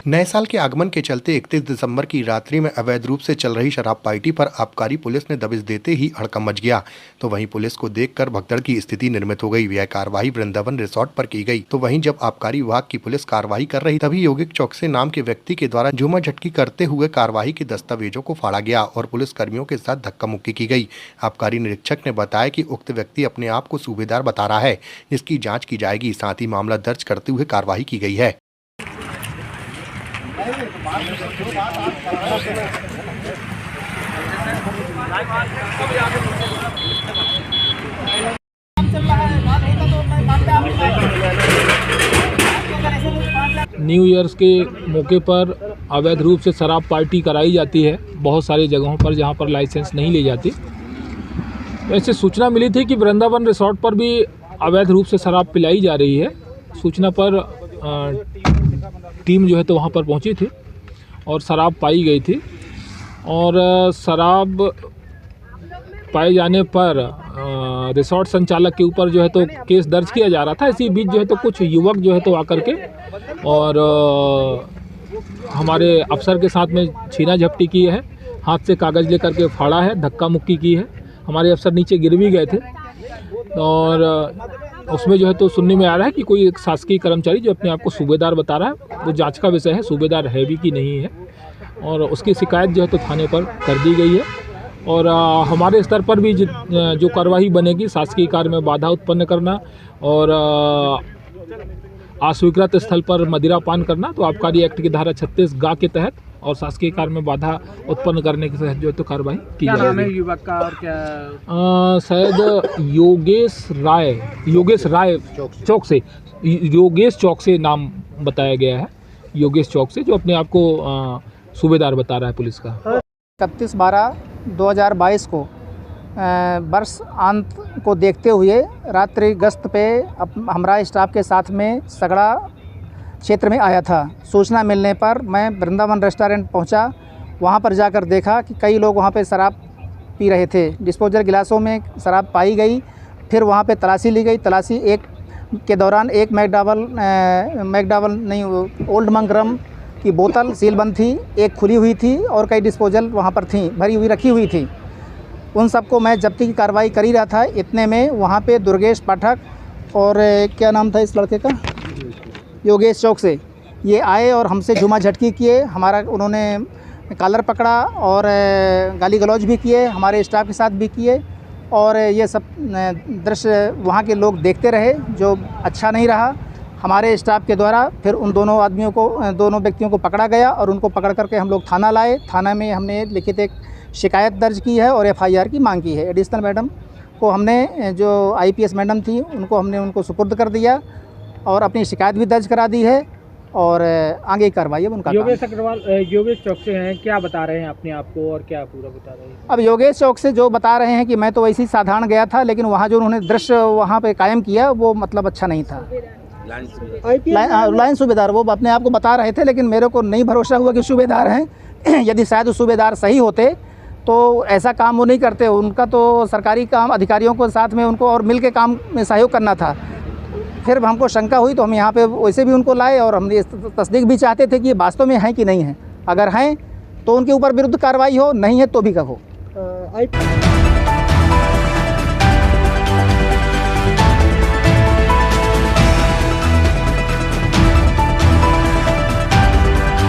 नए साल के आगमन के चलते 31 दिसंबर की रात्रि में अवैध रूप से चल रही शराब पार्टी पर आबकारी पुलिस ने दबिश देते ही हड़कंप मच गया। तो वहीं पुलिस को देखकर भगदड़ की स्थिति निर्मित हो गई। यह कार्रवाई वृंदावन रिसोर्ट पर की गई। तो वहीं जब आबकारी विभाग की पुलिस कार्रवाई कर रही तभी योगिक चौकसे नाम के व्यक्ति के द्वारा झूमा झटकी करते हुए कार्रवाई के दस्तावेजों को फाड़ा गया और पुलिस कर्मियों के साथ धक्का मुक्की की गई। आबकारी निरीक्षक ने बताया कि उक्त व्यक्ति अपने आप को सूबेदार बता रहा है, जिसकी जाँच की जाएगी। साथ ही मामला दर्ज करते हुए कार्रवाई की गई है। न्यू ईयर्स के मौके पर अवैध रूप से शराब पार्टी कराई जाती है बहुत सारी जगहों पर जहां पर लाइसेंस नहीं ली जाती। वैसे सूचना मिली थी कि वृंदावन रिसोर्ट पर भी अवैध रूप से शराब पिलाई जा रही है। सूचना पर टीम जो है तो वहाँ पर पहुँची थी और शराब पाई गई थी और शराब पाए जाने पर रिसोर्ट संचालक के ऊपर जो है तो केस दर्ज किया जा रहा था। इसी बीच जो है तो कुछ युवक जो है तो आकर के और हमारे अफसर के साथ में छीना झपटी की है, हाथ से कागज़ लेकर के फाड़ा है, धक्का मुक्की की है। हमारे अफसर नीचे गिर भी गए थे और उसमें जो है तो सुनने में आ रहा है कि कोई एक शासकीय कर्मचारी जो अपने आप को सूबेदार बता रहा है, वो जांच का विषय है, सूबेदार है भी कि नहीं है। और उसकी शिकायत जो है तो थाने पर कर दी गई है और हमारे स्तर पर भी जो कार्रवाई बनेगी, शासकीय कार्य में बाधा उत्पन्न करना और अस्वीकृत स्थल पर मदिरा पान करना, तो आबकारी एक्ट की धारा 36 गा के तहत और शासकीय कार्य में बाधा उत्पन्न करने के तहत जो है तो कार्रवाई की जाएगी। क्या नाम है युवक का और क्या? शायद योगेश राय चौकसे नाम बताया गया है। योगेश चौकसे जो अपने आप को सूबेदार बता रहा है पुलिस का। 31/12/2022 को वर्ष अंत को देखते हुए रात्रि गश्त पे हमारा स्टाफ के साथ में सगड़ा क्षेत्र में आया था। सूचना मिलने पर मैं वृंदावन रेस्टोरेंट पहुंचा। वहां पर जाकर देखा कि कई लोग वहां पे शराब पी रहे थे। डिस्पोजल गिलासों में शराब पाई गई। फिर वहां पे तलाशी ली गई। तलाशी के दौरान एक ओल्ड मंक रम की बोतल सीलबंद थी, एक खुली हुई थी और कई डिस्पोजल वहाँ पर थी, भरी हुई रखी हुई थी। उन सबको मैं जब्ती की कार्रवाई कर ही रहा था। इतने में वहाँ पे दुर्गेश पाठक और क्या नाम था इस लड़के का, योगेश चौक से ये आए और हमसे झूमा झटकी किए। उन्होंने कॉलर पकड़ा और गाली गलौज भी किए, हमारे स्टाफ के साथ भी किए और ये सब दृश्य वहाँ के लोग देखते रहे, जो अच्छा नहीं रहा। हमारे स्टाफ के द्वारा फिर उन दोनों व्यक्तियों को पकड़ा गया और उनको पकड़ करके हम लोग थाना लाए। थाना में हमने लिखित एक शिकायत दर्ज की है और FIR की मांग की है। एडिशनल मैडम को हमने, जो IPS मैडम थी, उनको सुपुर्द कर दिया और अपनी शिकायत भी दर्ज करा दी है और आगे कार्रवाई अब उनका। योगेश चौक से हैं, क्या बता रहे हैं अपने आप को और क्या पूरा बता रहे हैं? अब योगेश चौक से जो बता रहे हैं कि मैं तो वैसे ही साधारण गया था, लेकिन वहाँ जो उन्होंने दृश्य वहाँ पे कायम किया वो मतलब अच्छा नहीं था। लाइन सूबेदार वो अपने आप को बता रहे थे, लेकिन मेरे को नहीं भरोसा हुआ कि सूबेदार हैं। यदि शायद सूबेदार सही होते तो ऐसा काम वो नहीं करते। उनका तो सरकारी काम अधिकारियों के साथ में उनको और मिल के काम में सहयोग करना था। फिर हमको शंका हुई तो हम यहाँ पे वैसे भी उनको लाए और हम ये तस्दीक भी चाहते थे कि वास्तव में हैं कि नहीं हैं। अगर हैं तो उनके ऊपर विरुद्ध कार्रवाई हो, नहीं है तो भी कहो।